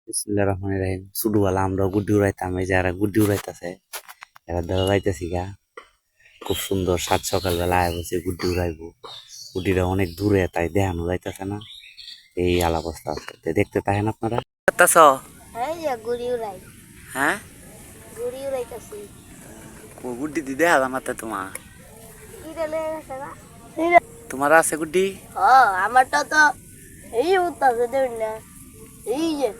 বিসমিল্লাহির রহমানির রহিম। ছোটবেলা আমরা গুড্ডি উড়াইতাম, এই যারা গুড্ডি উড়াইতেছে এরা ধরা যাইতেছি গা। খুব সুন্দর সাত সকালবেলা আয় বসে গুড্ডি উড়াইবো। গুড্ডিটা অনেক দূরে, তাই দেখানো যাইতেছে না, এই আলা অবস্থা আছে। তো দেখতে পারেন আপনারা। করতেছ? এই যে গুড়ি উড়াই, হ্যাঁ, গুড়ি উড়াইতাছি। গুড্ডি দি দেখা জানাতে তোমার ইটা লয়ে গেছে না? তোমার আছে গুড্ডি? আমারটা তো এই উঠতাছে দেবেন না, এই যে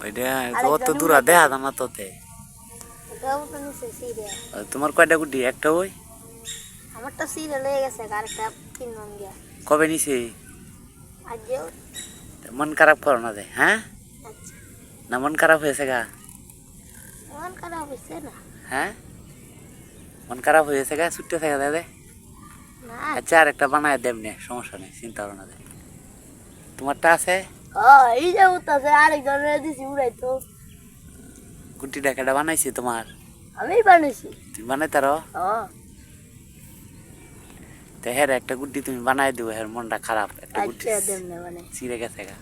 ওইটা অত দূরা দেখা জানা তোতে। এটাও তো নিচে সিরে। তোমার কয়টা গুড্ডি? একটা ওই আমারটা সিরে লয়ে গেছে, আরেকটা কিনলাম গিয়া কবে নিছে? আজও। মন খারাপ করো না দে, হ্যাঁ আচ্ছা, না মন খারাপ হয়েছে গা? মন খারাপ হয়েছে না? হ্যাঁ, মন খারাপ হয়েছে গা, ছুটতে থাকে দে। না, আচ্ছা, আর একটা বানায় দেবনে, সমস্যা নেই, চিন্তা করো না দে। তোমারটা আছে? এই যে উঠতাছে, আরেকজনের দিছি উড়াইতো। গুটিটা কেটা বানাইছি তোমার? আমি বানাইছি। তুমি বানাইতারো? তো হের একটা গুড্ডি তুমি বানাই দিও, হের মনটা খারাপ, একটা গুড্ডি আচ্ছা, দেবনে মানে। ছিঁড়ে গেছে গা।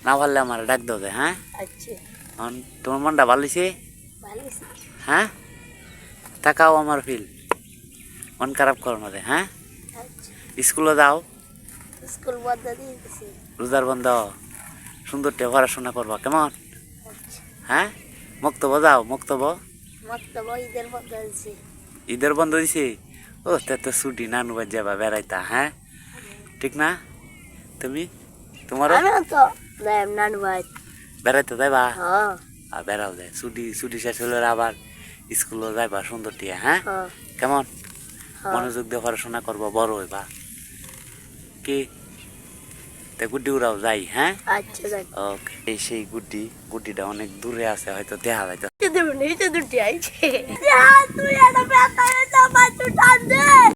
না পারলে আমার ডাক দাও দে, হ্যাঁ? আচ্ছা, এখন তোমার মনটা ভালো হইছে? ভালো হয়েছে। হ্যাঁ, তাকাও আমার ফিল, মন খারাপ করো না দে, হ্যাঁ? আচ্ছা, স্কুলে যাও, স্কুল বন্ধ দিয়ে দিছি। রোজার বন্ধ, সুন্দর তে পড়াশোনা করবা, কেমন? আচ্ছা, হ্যাঁ, মক্তব যাও, মক্তব। মক্তব্য ঈদের বন্ধ দিছি। ঈদের বন্ধ দিছে? ও তে তো ছুটি, নানু বাড়ি যাবা বেড়াইতা, হ্যাঁ? ঠিক না? তুমি তোমারও আমিও তো নানু ভাই। বেড়াইতে যাইবা? হ্যাঁ, আর বেড়াও যায়, ছুটি ছুটি শেষ হলে আবার স্কুলে যাইবা সুন্দর টিয়া, হ্যাঁ? হ্যাঁ, কেমন? হ্যাঁ। মনোযোগ দিয়ে পড়াশোনা করবো, বড় হইবা কি? তে গুড্ডি উড়াও যাই, হ্যাঁ? আচ্ছা, যাই। ওকে। এই সেই গুড্ডিটা অনেক দূরে আছে, হয়তো দেখা যাইতো। দেবেন এই যে দুটি আইছে। তুই একটা